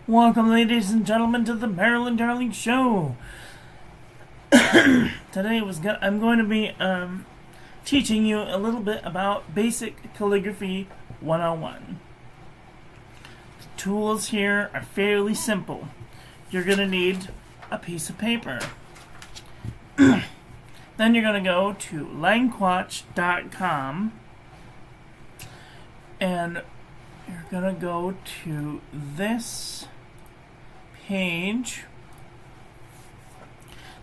Welcome, ladies and gentlemen, to the Marilyn Darling Show. Today I'm going to be teaching you a little bit about basic calligraphy 101. The tools here are fairly simple. You're going to need a piece of paper. Then you're going to go to lanquatch.com and you're going to go to this page.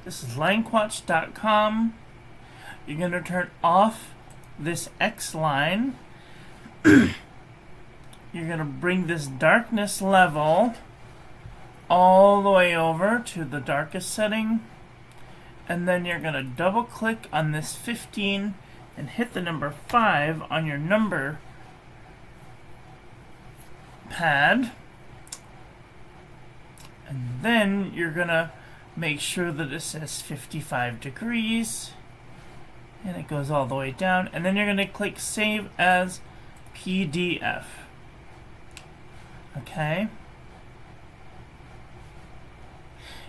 This is lanquatch.com. You're going to turn off this X line. You're going to bring this darkness level all the way over to the darkest setting. And then you're going to double click on this 15 and hit the number 5 on your number pad. And then you're going to make sure that it says 55 degrees. And it goes all the way down. And then you're going to click Save as PDF. Okay.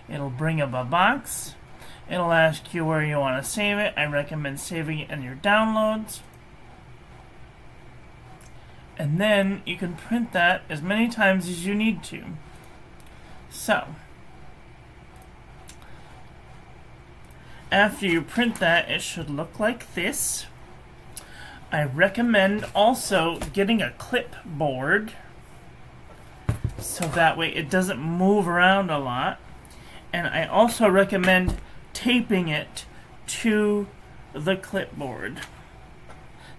It'll bring up a box. It'll ask you where you want to save it. I recommend saving it in your downloads. And then you can print that as many times as you need to. So, after you print that, it should look like this. I recommend also getting a clipboard so that way it doesn't move around a lot. And I also recommend taping it to the clipboard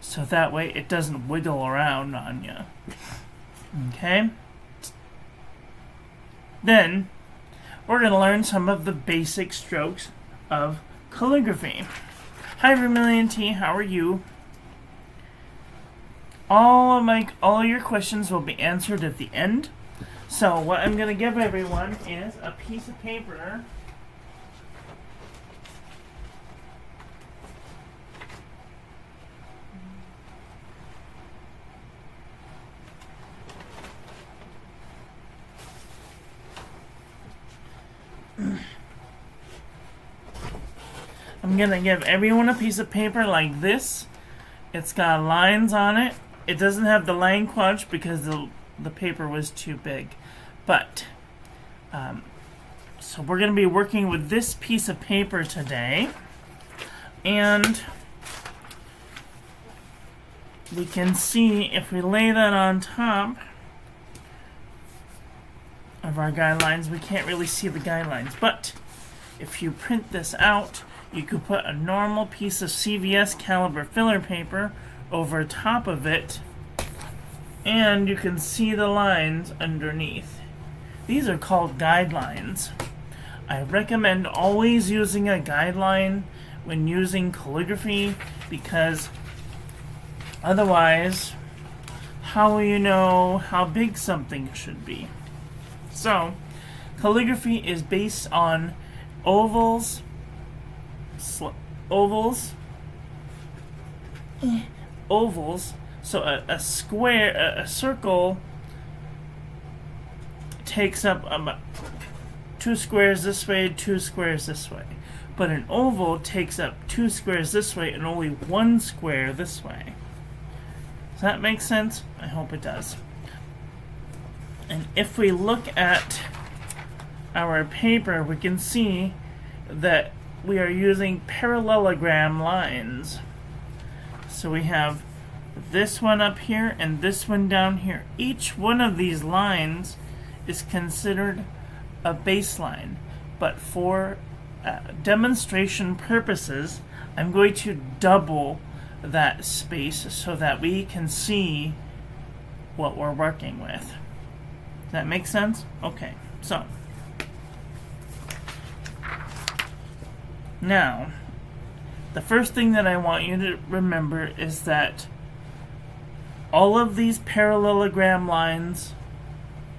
so that way it doesn't wiggle around on you. Okay? Then we're going to learn some of the basic strokes of calligraphy. Hi Vermilion T, how are you? All your questions will be answered at the end. So what I'm going to give everyone is a piece of paper. I'm going to give everyone a piece of paper like this. It's got lines on it. It doesn't have the lanquatch because the paper was too big. But, so we're going to be working with this piece of paper today. And we can see if we lay that on top of our guidelines, we can't really see the guidelines. But if you print this out, you could put a normal piece of CVS caliber filler paper over top of it, and you can see the lines underneath. These are called guidelines. I recommend always using a guideline when using calligraphy because otherwise, how will you know how big something should be? So, calligraphy is based on ovals, so a square, a circle takes up about 2 squares this way, 2 squares this way. But an oval takes up 2 squares this way and only 1 square this way. Does that make sense? I hope it does. And if we look at our paper, we can see that we are using parallelogram lines. So we have this one up here and this one down here. Each one of these lines is considered a baseline. But for demonstration purposes, I'm going to double that space so that we can see what we're working with. Does that make sense? Okay, so now, the first thing that I want you to remember is that all of these parallelogram lines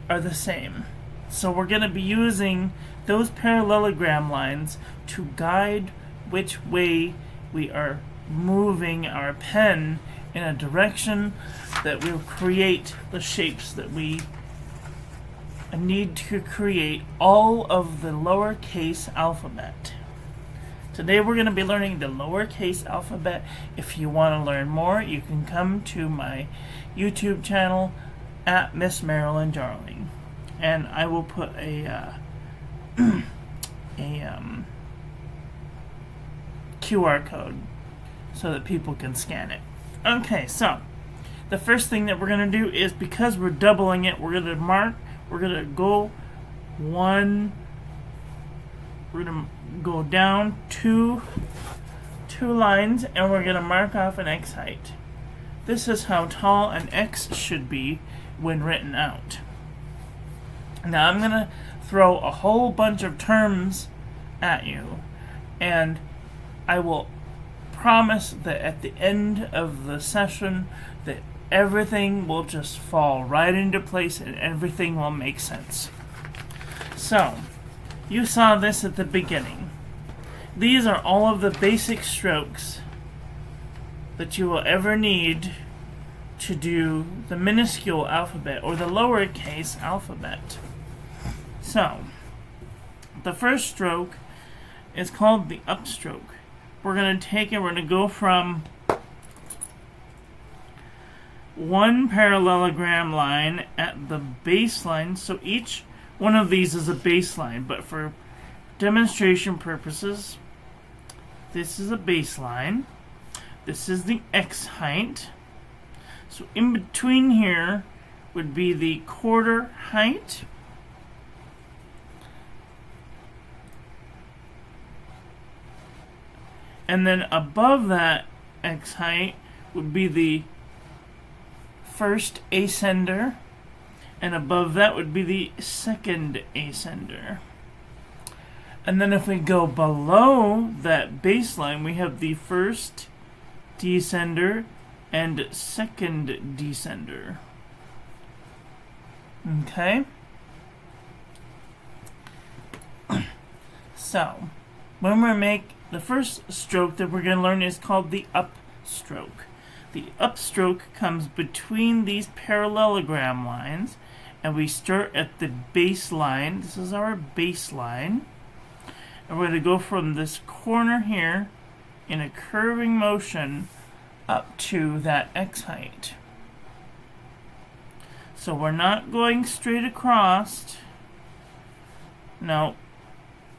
are the same. So we're going to be using those parallelogram lines to guide which way we are moving our pen in a direction that will create the shapes that we need to create all of the lowercase alphabet. Today we're going to be learning the lowercase alphabet. If you want to learn more, you can come to my YouTube channel at Miss Marilyn Darling, and I will put a QR code so that people can scan it. Okay, so the first thing that we're going to do is, because we're doubling it, we're going to mark. We're going to go one. We're going to go down two lines, and we're going to mark off an X height. This is how tall an X should be when written out. Now I'm going to throw a whole bunch of terms at you, and I will promise that at the end of the session that everything will just fall right into place and everything will make sense. So, you saw this at the beginning. These are all of the basic strokes that you will ever need to do the minuscule alphabet or the lowercase alphabet. So, the first stroke is called the upstroke. We're going to take it, we're going to go from one parallelogram line at the baseline. So each one of these is a baseline, but for demonstration purposes, this is a baseline. This is the X height. So in between here would be the quarter height. And then above that X height would be the first ascender, and above that would be the second ascender. And then if we go below that baseline, we have the first descender and second descender. Okay? So, when we make the first stroke that we're going to learn is called the upstroke. The upstroke comes between these parallelogram lines, and we start at the baseline. This is our baseline. And we're going to go from this corner here in a curving motion up to that X height. So we're not going straight across. No,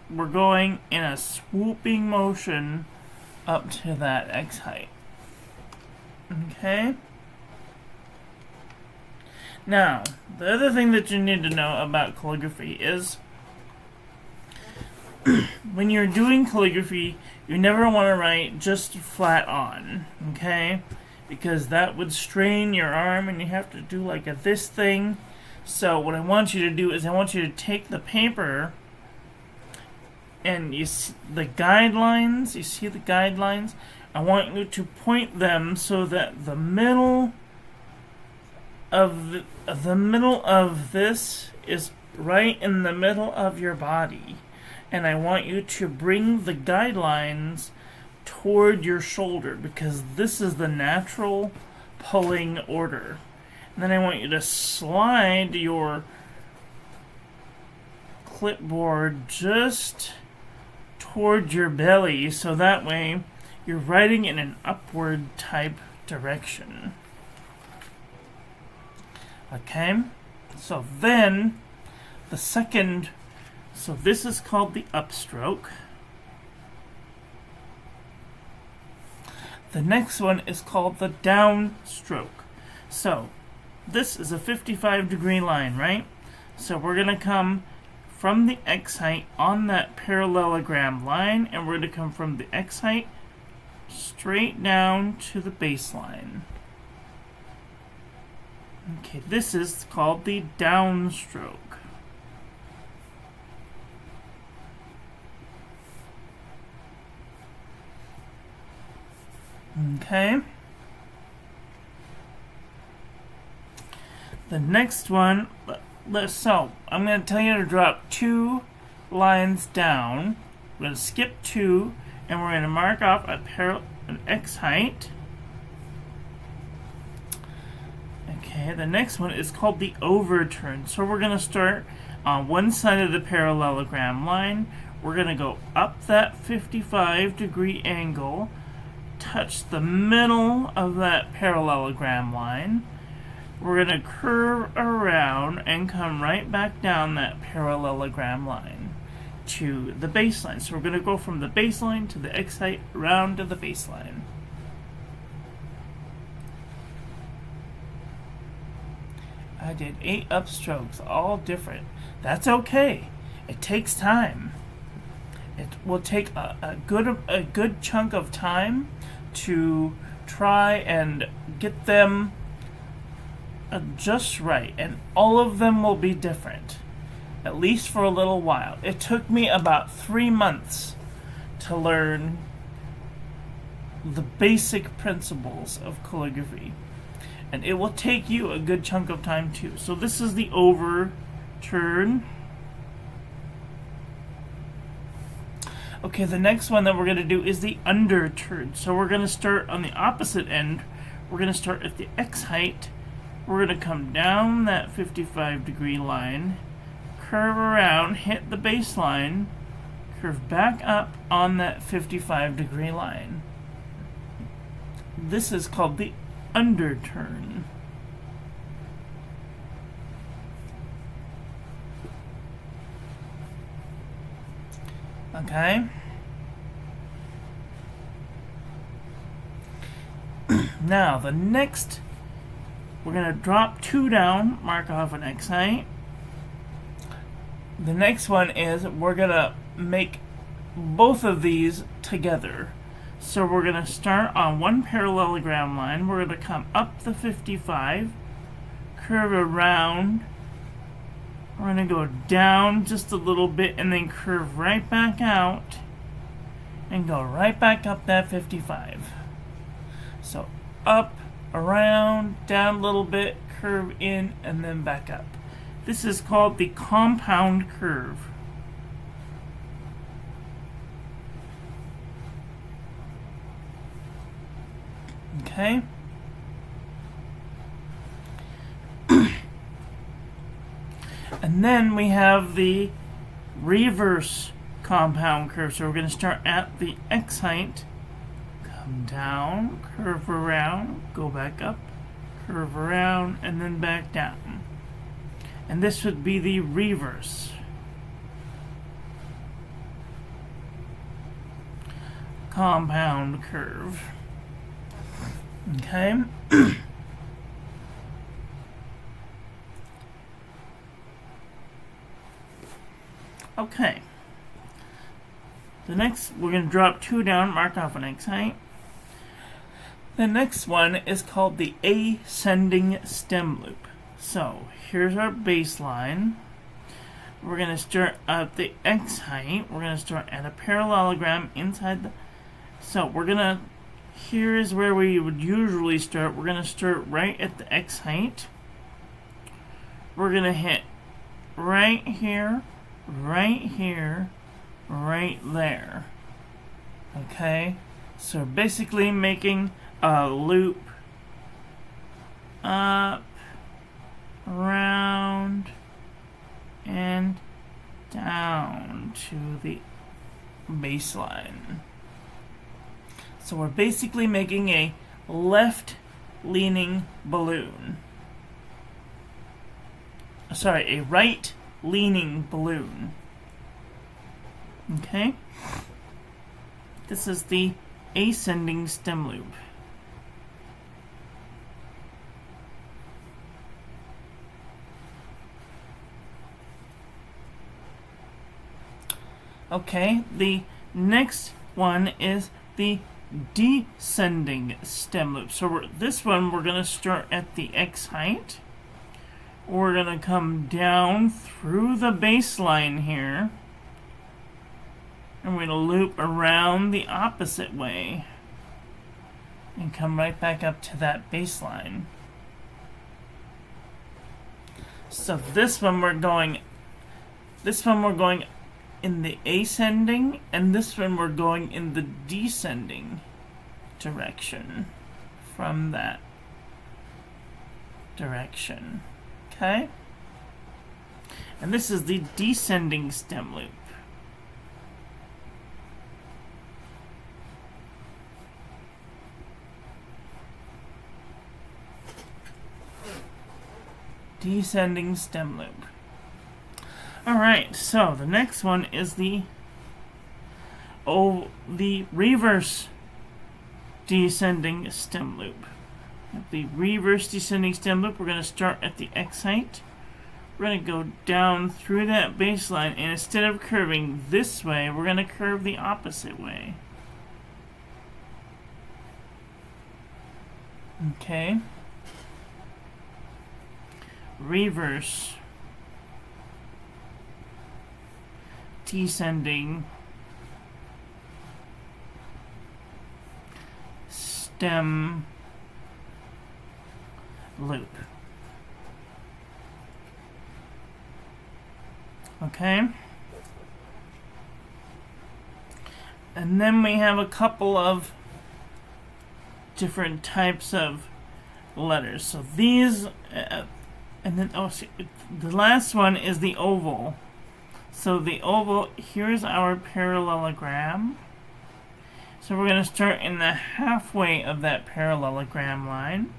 we're going in a swooping motion up to that X height. Okay? Now, the other thing that you need to know about calligraphy is when you're doing calligraphy, you never want to write just flat on, okay? Because that would strain your arm and you have to do like this thing. So what I want you to do is I want you to take the paper and you see the guidelines, I want you to point them so that the middle of the middle of this is right in the middle of your body. And I want you to bring the guidelines toward your shoulder, because this is the natural pulling order. And then I want you to slide your clipboard just toward your belly, so that way you're writing in an upward type direction. Okay? So then, the second, so this is called the upstroke. The next one is called the downstroke. So, this is a 55-degree line, right? So we're going to come from the X height on that parallelogram line, and we're going to come from the X height straight down to the baseline. Okay, this is called the downstroke. Okay. The next one, so I'm going to tell you to drop 2 lines down. We're going to skip 2, and we're going to mark off an X height. Okay, the next one is called the overturn. So we're going to start on one side of the parallelogram line. We're going to go up that 55-degree angle, touch the middle of that parallelogram line. We're going to curve around and come right back down that parallelogram line to the baseline. So we're going to go from the baseline to the X height around to the baseline. I did 8 upstrokes, all different. That's okay. It takes time. It will take a good chunk of time to try and get them just right, and all of them will be different, at least for a little while. It took me about 3 months to learn the basic principles of calligraphy, and it will take you a good chunk of time too. So this is the overturn. Okay, the next one that we're going to do is the underturn. So we're going to start on the opposite end. We're going to start at the X height. We're going to come down that 55-degree line, curve around, hit the baseline, curve back up on that 55-degree line. This is called the underturn. Okay. Now the next, we're going to drop 2 down, mark off an X height. The next one is we're going to make both of these together. So we're going to start on one parallelogram line. We're going to come up the 55, curve around. We're going to go down just a little bit and then curve right back out and go right back up that 55. So up, around, down a little bit, curve in, and then back up. This is called the compound curve. Okay. And then we have the reverse compound curve. So we're going to start at the X height, come down, curve around, go back up, curve around, and then back down. And this would be the reverse compound curve. Okay. Okay. The next, we're going to drop 2 down, mark off an X height. The next one is called the ascending stem loop. So here's our baseline. We're going to start at the X height. We're going to start at a parallelogram inside the... So we're going to... Here is where we would usually start. We're going to start right at the X height. We're going to hit right here, right there. Okay? So basically making a loop up, around, and down to the baseline. So we're basically making a left-leaning balloon. Sorry, a right-leaning balloon. Okay? This is the ascending stem loop. Okay, the next one is the descending stem loop. So this one we're going to start at the X height. We're going to come down through the baseline here. And we're going to loop around the opposite way. And come right back up to that baseline. So this one we're going in the ascending, and this one we're going in the descending direction from that direction. Okay? And this is the descending stem loop. Descending stem loop. Alright, so the next one is the reverse descending stem loop. The reverse descending stem loop, we're going to start at the X height. We're going to go down through that baseline, and instead of curving this way, we're going to curve the opposite way. Okay. Reverse descending stem loop. Okay. And then we have a couple of different types of letters. So these, and then the last one is the oval. So the oval, here's our parallelogram. So we're going to start in the halfway of that parallelogram line.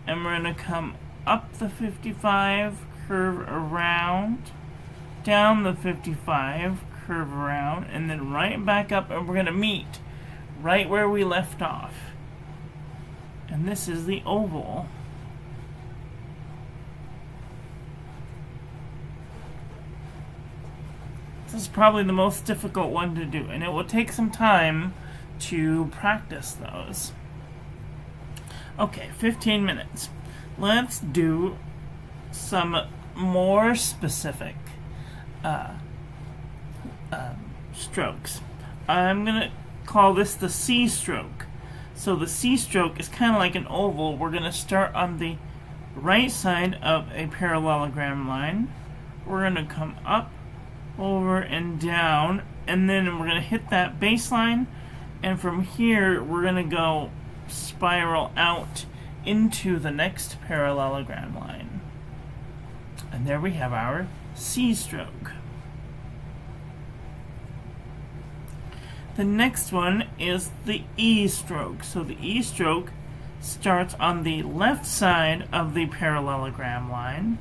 And we're going to come up the 55, curve around, down the 55, curve around, and then right back up, and we're going to meet right where we left off. And this is the oval. This is probably the most difficult one to do, and it will take some time to practice those. Okay, 15 minutes. Let's do some more specific strokes. I'm going to call this the C stroke. So the C stroke is kind of like an oval. We're going to start on the right side of a parallelogram line. We're going to come up, over, and down, and then we're going to hit that baseline, and from here we're going to go spiral out into the next parallelogram line. And there we have our C stroke. The next one is the E stroke. So the E stroke starts on the left side of the parallelogram line,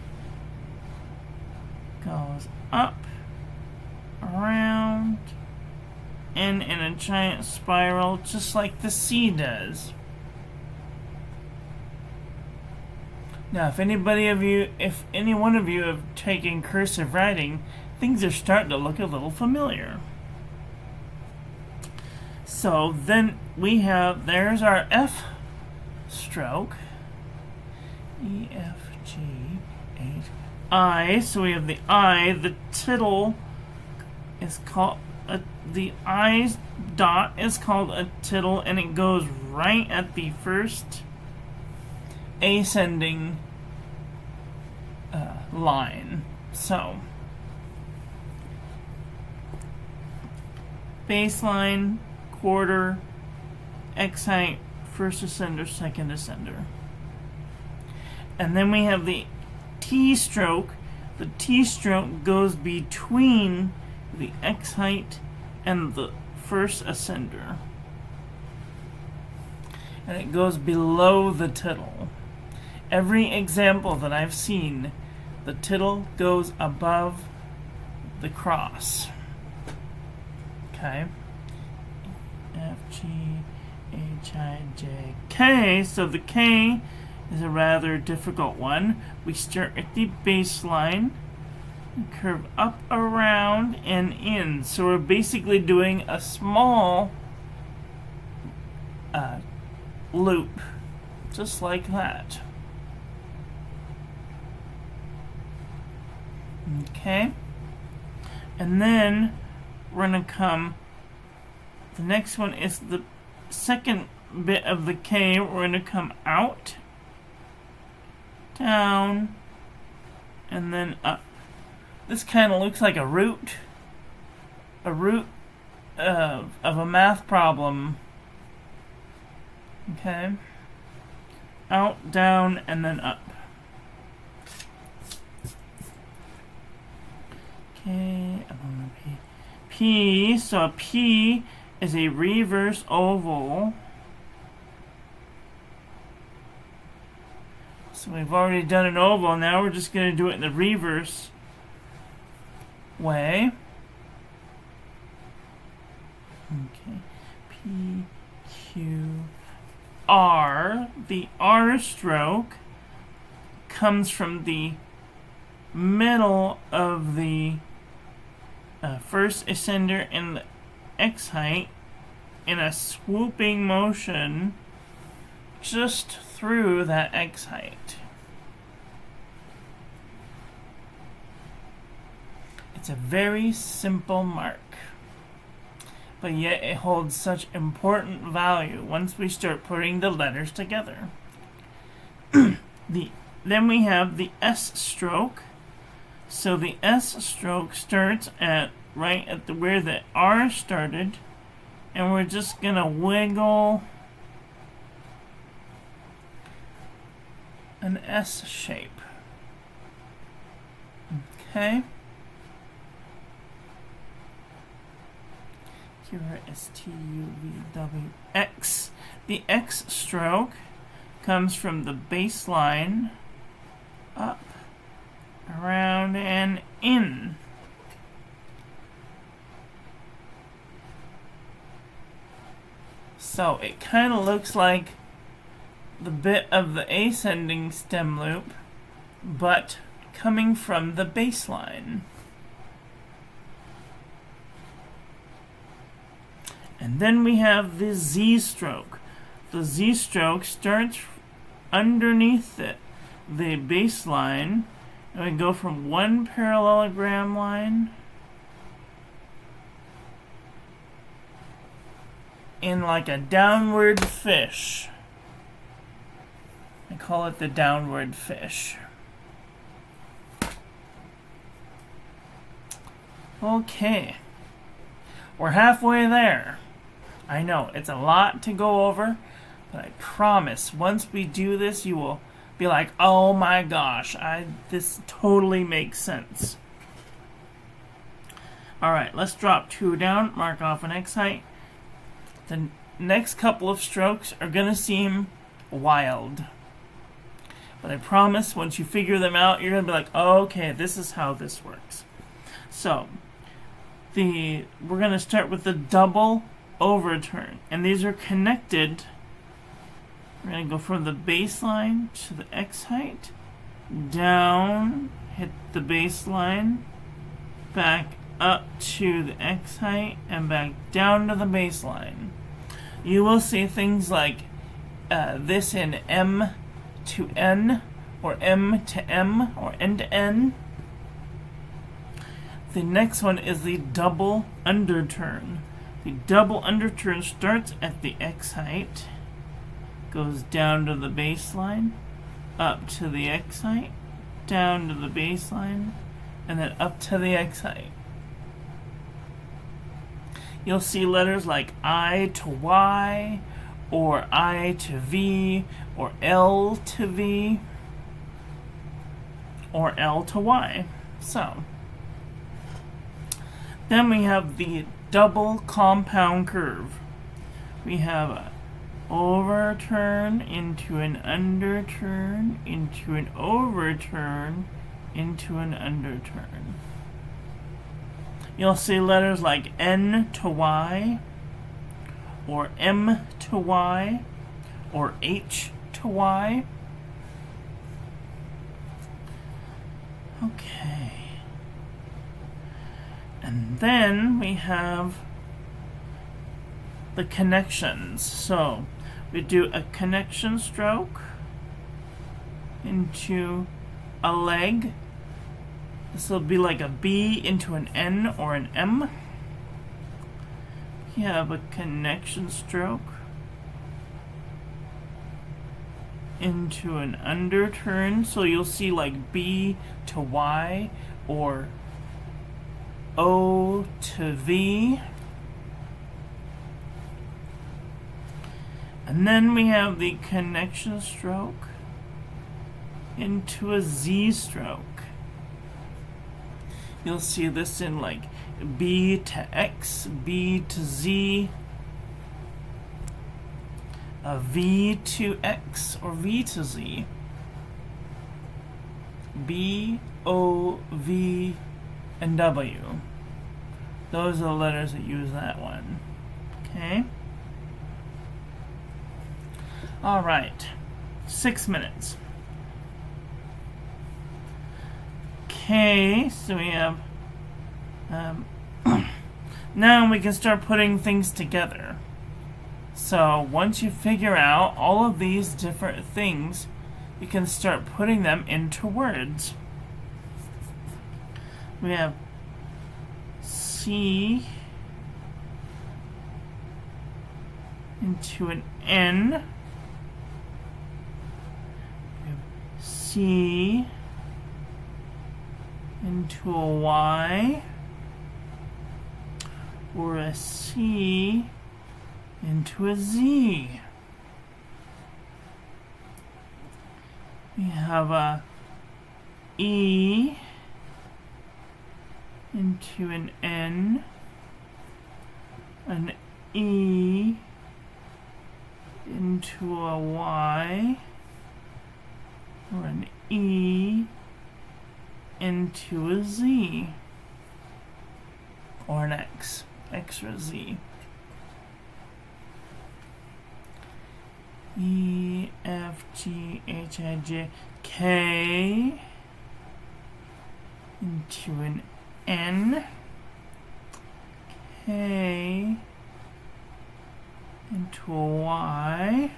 goes up, around, and in a giant spiral, just like the C does. Now, if any one of you have taken cursive writing, things are starting to look a little familiar. So then we have, there's our F stroke. E, F, G, H, I. So we have the I. The tittle is called, the I dot is called a tittle, and it goes right at the first ascending line. So baseline, quarter, X height, first ascender, second ascender. And then we have the T stroke. The T stroke goes between the X height and the first ascender. And it goes below the tittle. Every example that I've seen, the tittle goes above the cross. Okay? F, G, H, I, J, K. So the K is a rather difficult one. We start at the baseline, curve up, around, and in. So we're basically doing a small loop, just like that. Okay? And then we're going to come, the next one is the second bit of the K. We're going to come out, down, and then up. This kind of looks like a root of a math problem. Okay? Out, down, and then up. Okay, P. So a P is a reverse oval. So we've already done an oval. Now we're just going to do it in the reverse way. Okay, P, Q, R. The R stroke comes from the middle of the first ascender in the X height in a swooping motion just through that X height. It's a very simple mark, but yet it holds such important value once we start putting the letters together. Then we have the S stroke. So the S stroke starts at right at where the R started, and we're just gonna wiggle an S shape. Okay. X. The X stroke comes from the baseline up, around, and in. So it kind of looks like the bit of the ascending stem loop, but coming from the baseline. And then we have the Z stroke. The Z stroke starts underneath it, the baseline, and we go from one parallelogram line in like a downward fish. I call it the downward fish. Okay, we're halfway there. I know, it's a lot to go over, but I promise once we do this, you will be like, oh my gosh, this totally makes sense. Alright, let's drop 2 down, mark off an X height. The next couple of strokes are going to seem wild. But I promise once you figure them out, you're going to be like, oh, okay, this is how this works. So, we're going to start with the double overturn. And these are connected. We're going to go from the baseline to the X height, down, hit the baseline, back up to the X height, and back down to the baseline. You will see things like this in M to N, or M to M, or N to N. The next one is the double underturn. The double underturn starts at the X height, goes down to the baseline, up to the X height, down to the baseline, and then up to the X height. You'll see letters like I to Y, or I to V, or L to V, or L to Y. So, then we have the double compound curve. We have an overturn into an underturn, into an overturn, into an underturn. You'll see letters like N to Y, or M to Y, or H to Y. Okay. And then we have the connections. So we do a connection stroke into a leg. This will be like a B into an N or an M. You have a connection stroke into an underturn. So you'll see like B to Y or O to V. And then we have the connection stroke into a Z stroke. You'll see this in like B to X, B to Z, V to X, or V to Z. B, O, V, and W. Those are the letters that use that one. Okay? Alright. 6 minutes. Okay, so we have... now we can start putting things together. So once you figure out all of these different things, you can start putting them into words. We have C into an N. We have C into a Y, or a C into a Z. We have a E into an N, an E into a Y, or an E into a Z, or an X, X or Z. E, F, G, H, I, J, K into an N, K into a Y,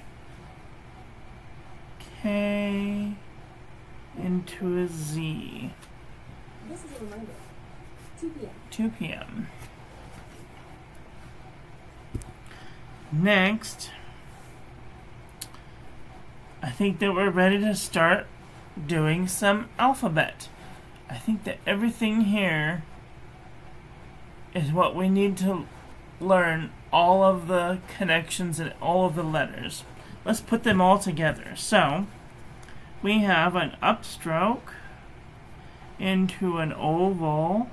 K into a Z. This is a reminder. 2 p.m. 2 p.m. Next, I think that we're ready to start doing some alphabet. I think that everything here is what we need to learn, all of the connections and all of the letters. Let's put them all together. So, we have an upstroke into an oval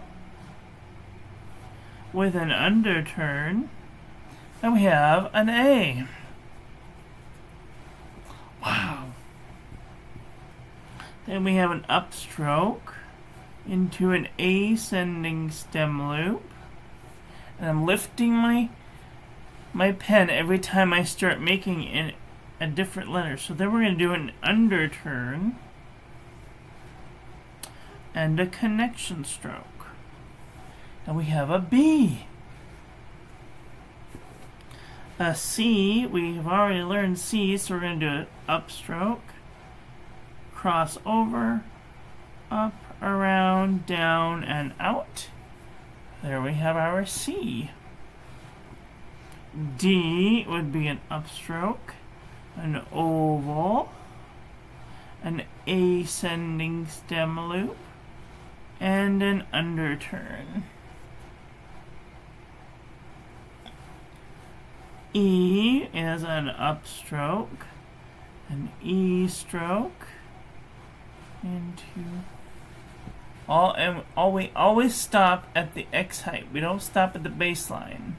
with an underturn, and we have an A. Wow. Then we have an upstroke into an ascending stem loop, and I'm lifting my pen every time I start making a different letter. So then we're going to do an underturn and a connection stroke. And we have a B. A C, we've already learned C, so we're going to do an upstroke, cross over, up, around, down, and out. There we have our C. D would be an upstroke, an oval, an ascending stem loop, and an underturn. E is an upstroke, an E stroke, into we always stop at the X height. We don't stop at the baseline.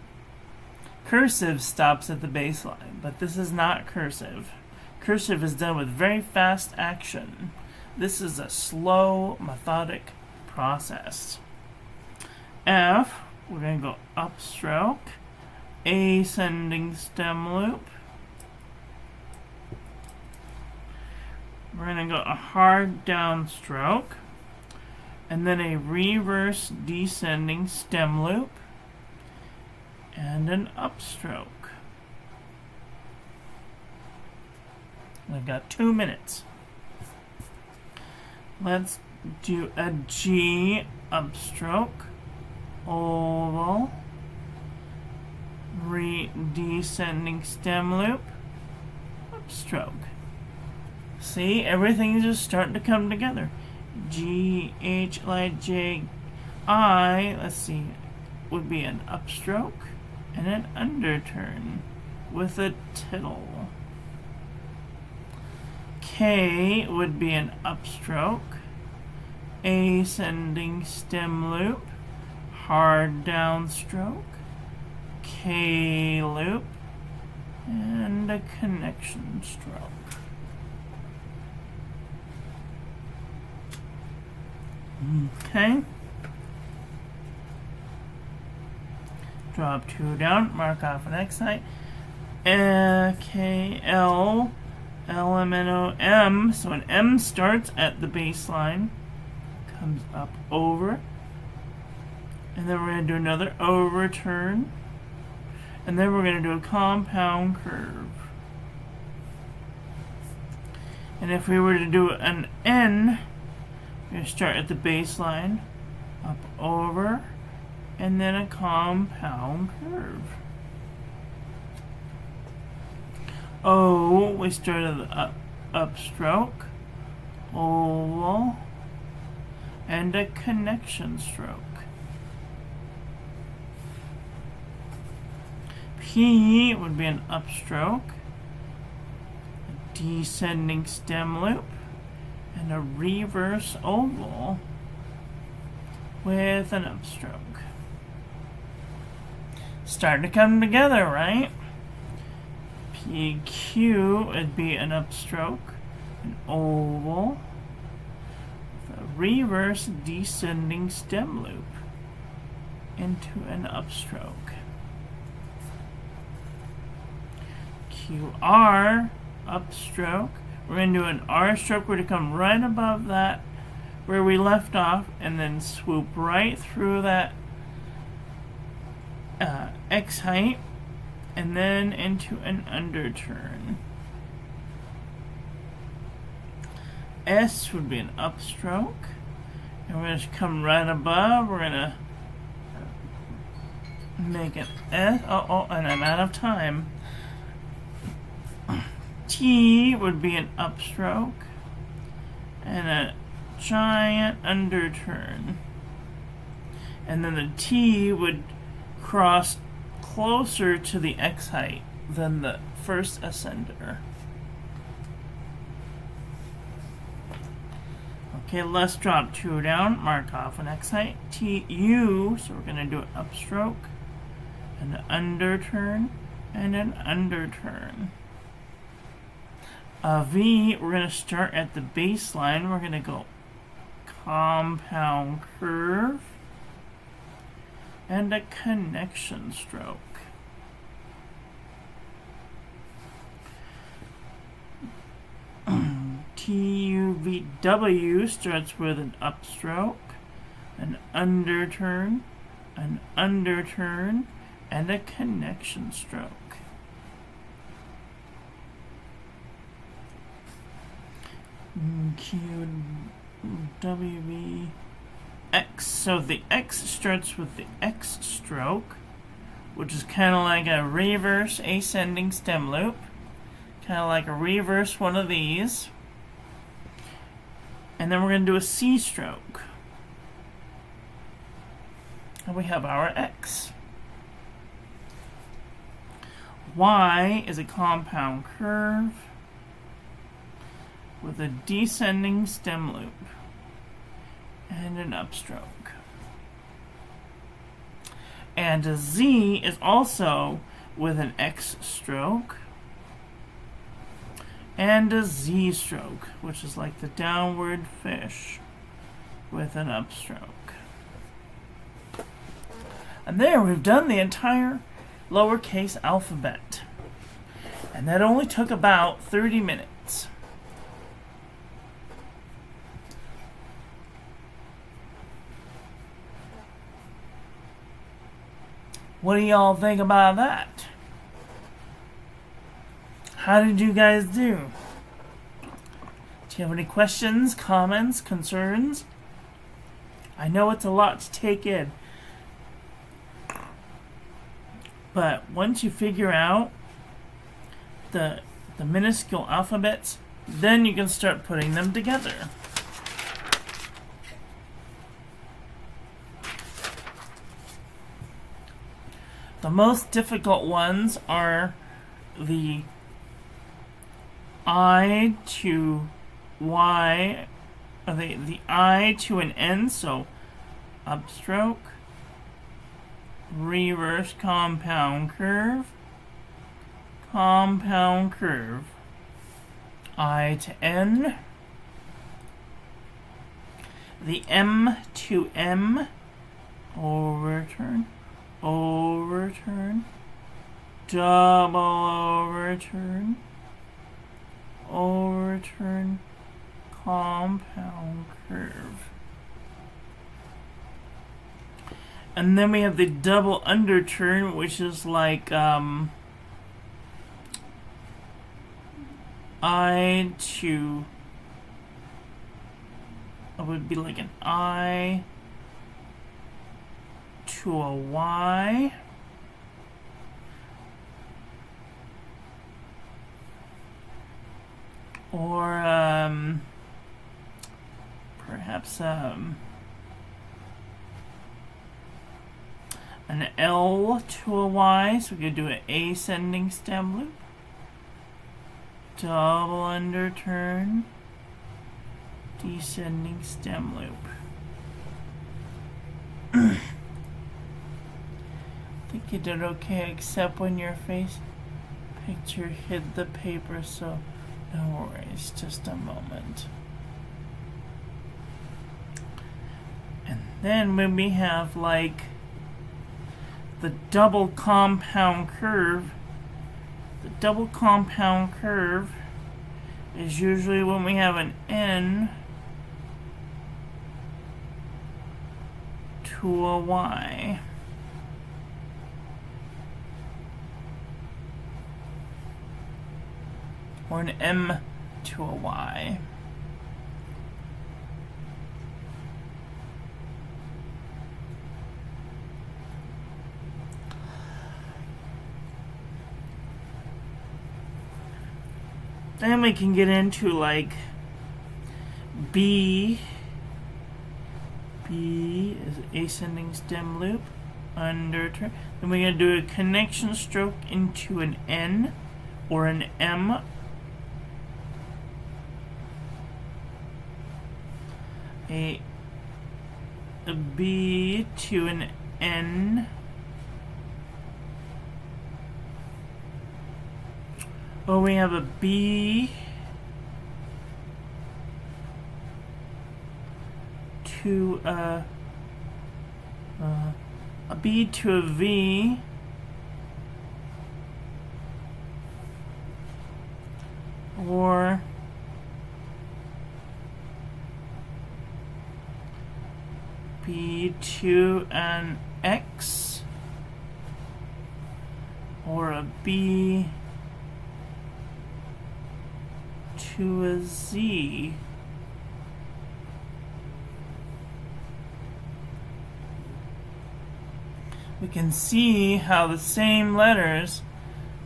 Cursive stops at the baseline, but this is not cursive. Cursive is done with very fast action. This is a slow, methodic process. F, we're going to go upstroke, ascending stem loop. We're going to go a hard downstroke, and then a reverse descending stem loop, and an upstroke. I've got 2 minutes. Let's do a G upstroke, oval, descending stem loop, upstroke. See, everything's just starting to come together. G, H, I, J, I, let's see, would be an upstroke and an underturn with a tittle. K would be an upstroke, ascending stem loop, hard downstroke, K loop, and a connection stroke. Okay. Drop 2 down, mark off an X height. K, L, L, M, N, O, M. So an M starts at the baseline, comes up over, and then we're going to do another overturn, and then we're going to do a compound curve. And if we were to do an N, we're going to start at the baseline, up over, and then a compound curve. O, we start at the upstroke, oval, and a connection stroke. P would be an upstroke, a descending stem loop, and a reverse oval with an upstroke. Starting to come together, right? PQ would be an upstroke, an oval, with a reverse descending stem loop into an upstroke. QR, upstroke. We're going to do an R stroke. We're going to come right above that where we left off and then swoop right through that X height and then into an underturn. S would be an upstroke. And we're going to come right above. We're going to make an S. Oh, and I'm out of time. T would be an upstroke and a giant underturn. And then the T would cross closer to the X height than the first ascender. Okay, let's drop 2 down, mark off an X height. T, U, so we're going to do an upstroke, an underturn, and an underturn. V, we're going to start at the baseline. We're going to go compound curve and a connection stroke. TUVW starts with an upstroke, an underturn, and a connection stroke. QWV X. So the X starts with the X stroke, which is kind of like a reverse ascending stem loop, kind of like a reverse one of these. And then we're going to do a C stroke. And we have our X. Y is a compound curve with a descending stem loop and an upstroke. And a Z is also with an X stroke and a Z stroke, which is like the downward fish with an upstroke. And there we've done the entire lowercase alphabet. And that only took about 30 minutes. What do y'all think about that? How did you guys do? Do you have any questions, comments, concerns? I know it's a lot to take in. But once you figure out the minuscule alphabets, then you can start putting them together. The most difficult ones are the I to Y the I to an N, so upstroke, reverse compound curve, compound curve, I to N, the M to M, overturn, overturn, double overturn, overturn, compound curve. And then we have the double underturn, which is like I to, it would be like an I to a Y, or perhaps an L to a Y, so we could do an ascending stem loop, double underturn, descending stem loop. I think you did okay, except when your face picture hid the paper, so no worries, just a moment. And then when we have like the double compound curve, the double compound curve is usually when we have an N to a Y. Or an M to a Y. Then we can get into like B. B is ascending stem loop, underturn. Then we're going to do a connection stroke into an N or an M. A B to an N. Oh, we have a B to a B to a V, or B to an X, or a B to a Z. We can see how the same letters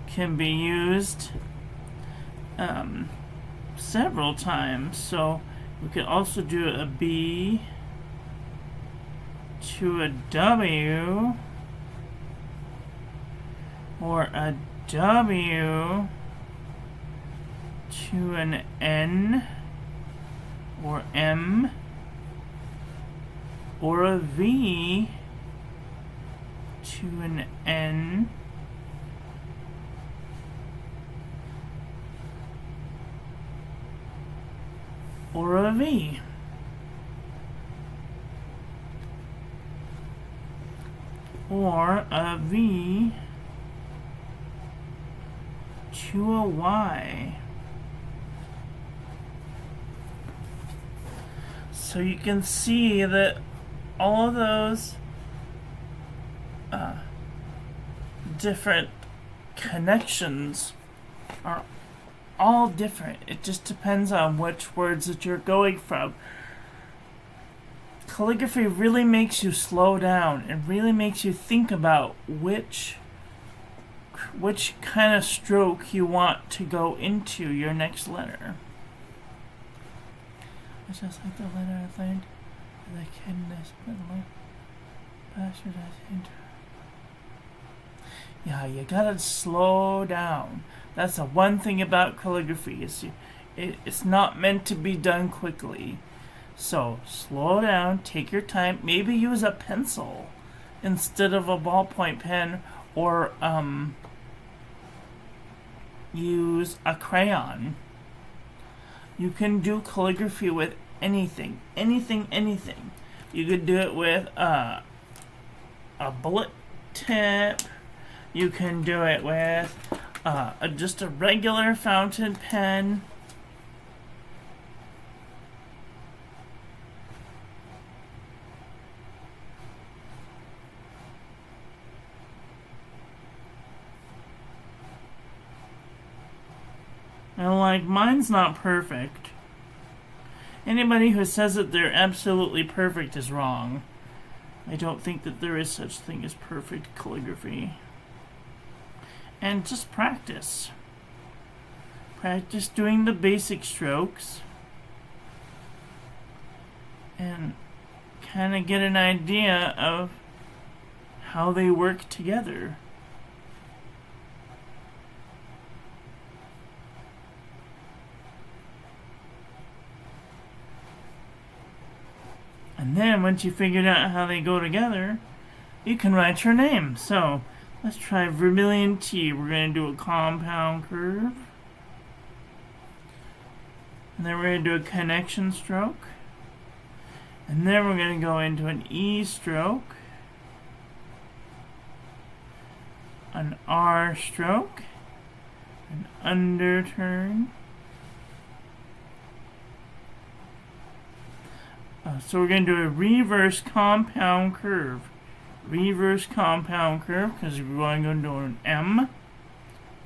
can be used several times. So we could also do a B to a W, or a W to an N or M, or a V to an N, or a V. Or a V to a Y. So you can see that all of those different connections are all different. It just depends on which words that you're going from. Calligraphy really makes you slow down. It really makes you think about which kind of stroke you want to go into your next letter. It's just like the letter I learned as a kid in this middle bastard as into. Yeah, you gotta slow down. That's the one thing about calligraphy, is it's not meant to be done quickly. So slow down, take your time, maybe use a pencil instead of a ballpoint pen, or use a crayon. You can do calligraphy with anything. You could do it with a bullet tip. You can do it with just a regular fountain pen. And like, mine's not perfect. Anybody who says that they're absolutely perfect is wrong. I don't think that there is such thing as perfect calligraphy. And just practice. Practice doing the basic strokes. And kind of get an idea of how they work together. And then once you figured out how they go together, you can write your name. So let's try vermilion T. We're going to do a compound curve. And then we're going to do a connection stroke. And then we're going to go into an E stroke, an R stroke, an underturn. So we're going to do a reverse compound curve. Reverse compound curve, because we're going to do an M.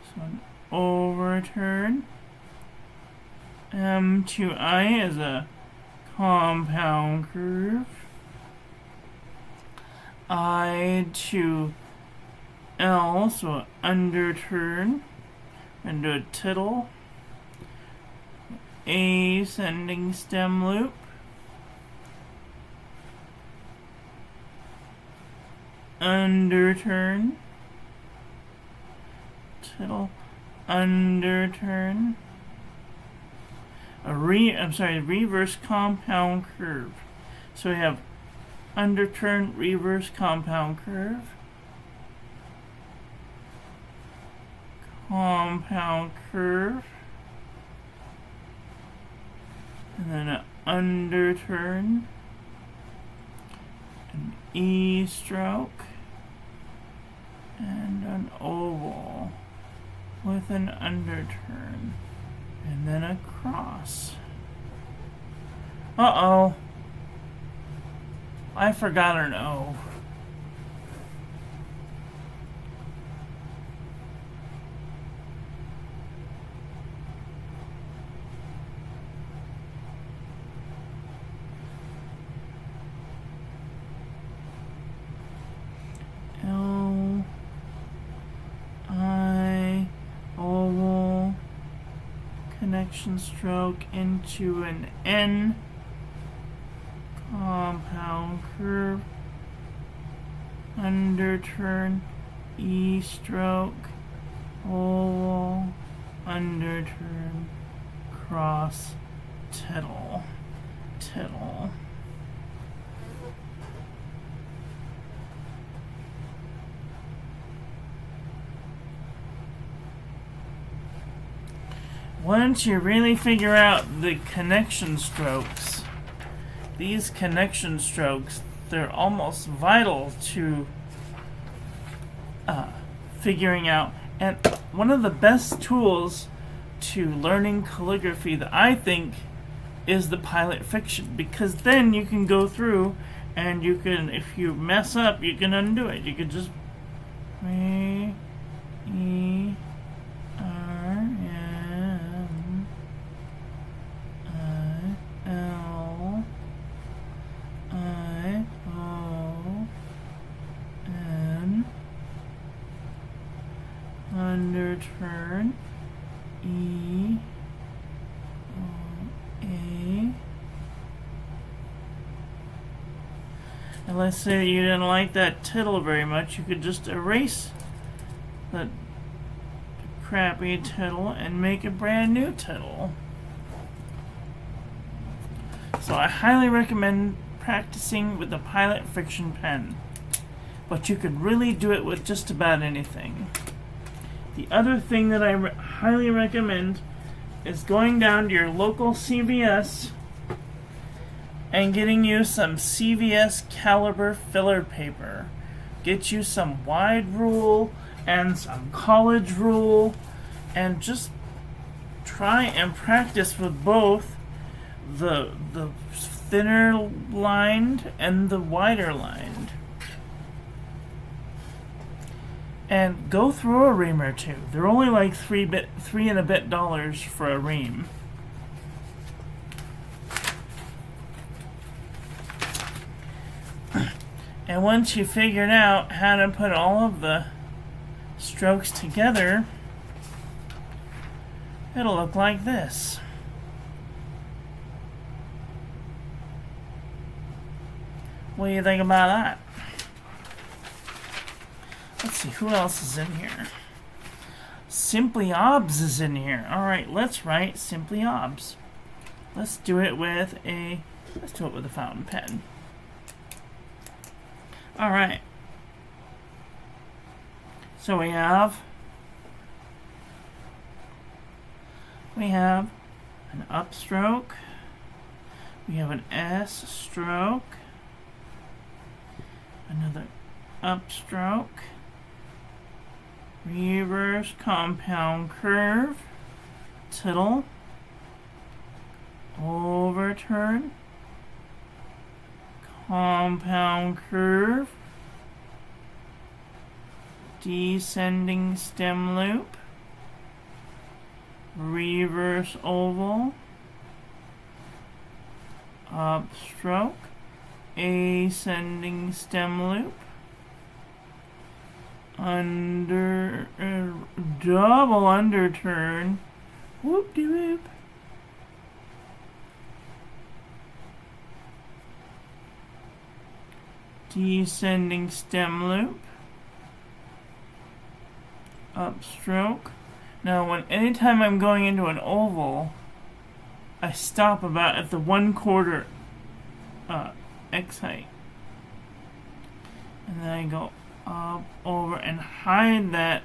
So an overturn. M to I is a compound curve. I to L, so underturn. And do a tittle. Ascending stem loop. Underturn, tittle, underturn, reverse compound curve. So we have underturn, reverse compound curve, compound curve, and then an underturn, an E stroke, and an oval with an underturn, and then a cross. Uh-oh. I forgot an O. Connection stroke into an N, compound curve, underturn, E stroke, oval, underturn, cross, tittle, tittle. Once you really figure out the connection strokes, these connection strokes, they're almost vital to figuring out. And one of the best tools to learning calligraphy that I think is the pilot fiction, because then you can go through and you can, if you mess up, you can undo it. You could just E, R, M, I, L, I, O, N, underturn, E, O, A. And let's say you didn't like that tittle very much, you could just erase the crappy tittle and make a brand new tittle. So I highly recommend practicing with the Pilot Friction pen. But you could really do it with just about anything. The other thing that I highly recommend is going down to your local CVS and getting you some CVS caliber filler paper. Get you some wide rule and some college rule, and just try and practice with both the thinner lined and the wider lined. And go through a ream or two. They're only like $3 and a bit for a ream. And once you figured out how to put all of the strokes together, it'll look like this. What do you think about that? Let's see, who else is in here? Simply Obs is in here. Alright, let's write Simply Obs. Let's do it with a fountain pen. Alright. So we have an upstroke. We have an S stroke. Another upstroke. Reverse compound curve. Tittle. Overturn. Compound curve. Descending stem loop. Reverse oval. Upstroke. Ascending stem loop. Double underturn. Whoop-de-whoop. Descending stem loop. Upstroke. Now, anytime I'm going into an oval, I stop about at the 1/4 X height. And then I go up, over, and hide that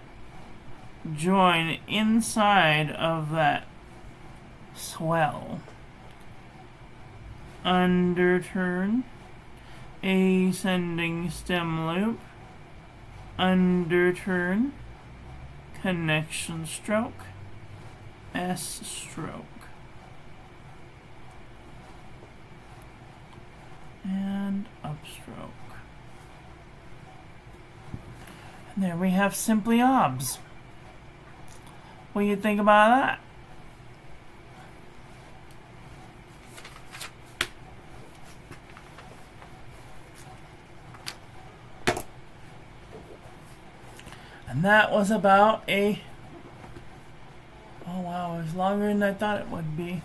join inside of that swell. Underturn. Ascending stem loop. Underturn. Connection stroke. S stroke. And upstroke. And there we have Simply Obs. What do you think about that? And that was about oh wow, it was longer than I thought it would be.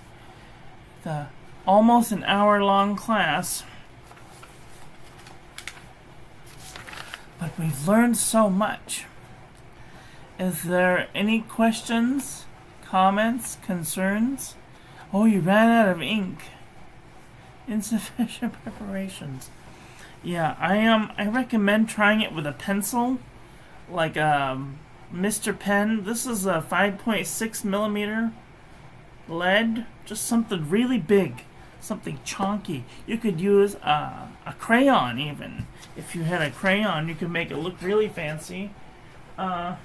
It's almost an hour-long class. But we've learned so much. Is there any questions, comments, concerns? Oh, you ran out of ink. Insufficient preparations. Yeah, I recommend trying it with a pencil, like Mr. Pen. This is a 5.6 millimeter lead, just something really big, something chunky. You could use a crayon even. If you had a crayon, you could make it look really fancy. I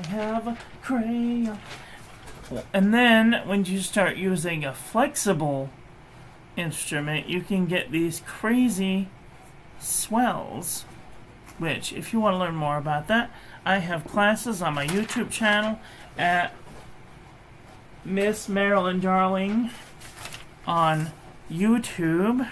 have a crayon. And then when you start using a flexible instrument, you can get these crazy swells, which, if you want to learn more about that, I have classes on my YouTube channel at Miss Marilyn Darling on YouTube.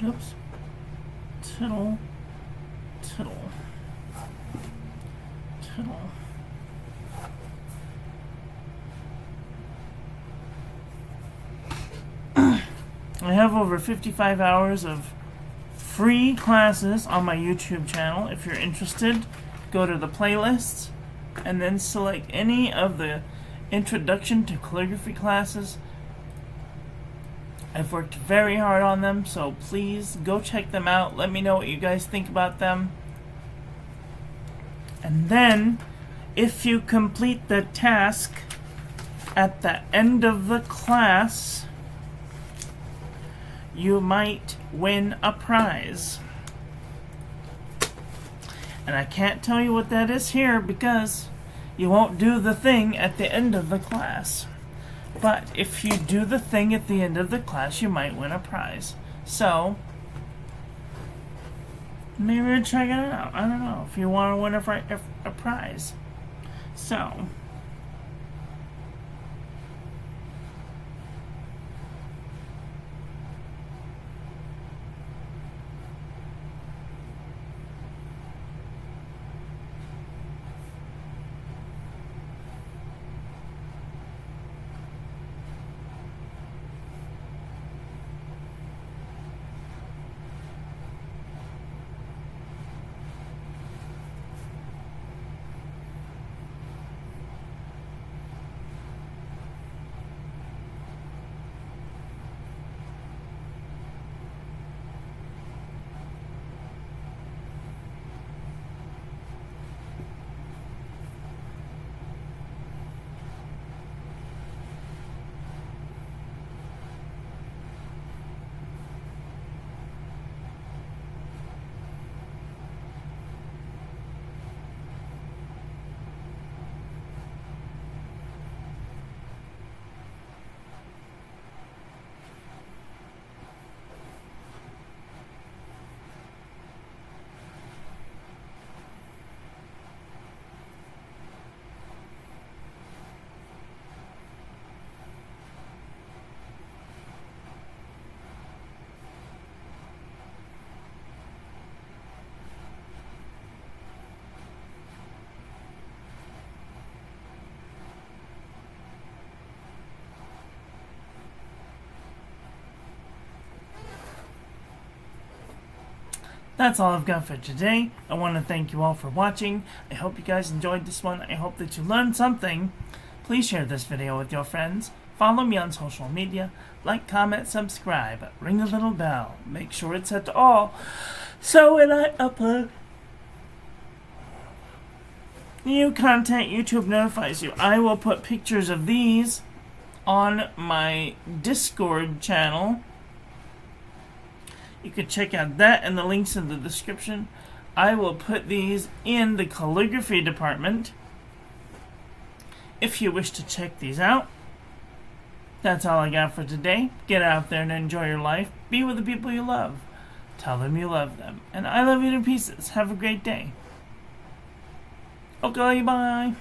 Oops. Tittle. Tittle. Tittle. I have over 55 hours of free classes on my YouTube channel. If you're interested, go to the playlists and then select any of the introduction to calligraphy classes. I've worked very hard on them, so please go check them out. Let me know what you guys think about them. And then, if you complete the task at the end of the class, you might win a prize. And I can't tell you what that is here because you won't do the thing at the end of the class. But if you do the thing at the end of the class, you might win a prize. So, maybe check it out. I don't know. If you want to win a prize. So, that's all I've got for today. I want to thank you all for watching. I hope you guys enjoyed this one. I hope that you learned something. Please share this video with your friends. Follow me on social media. Like, comment, subscribe. Ring the little bell. Make sure it's set to all. So when I upload new content, YouTube notifies you. I will put pictures of these on my Discord channel. You can check out that and the links in the description. I will put these in the calligraphy department if you wish to check these out. That's all I got for today. Get out there and enjoy your life. Be with the people you love. Tell them you love them. And I love you to pieces. Have a great day. Okay, bye.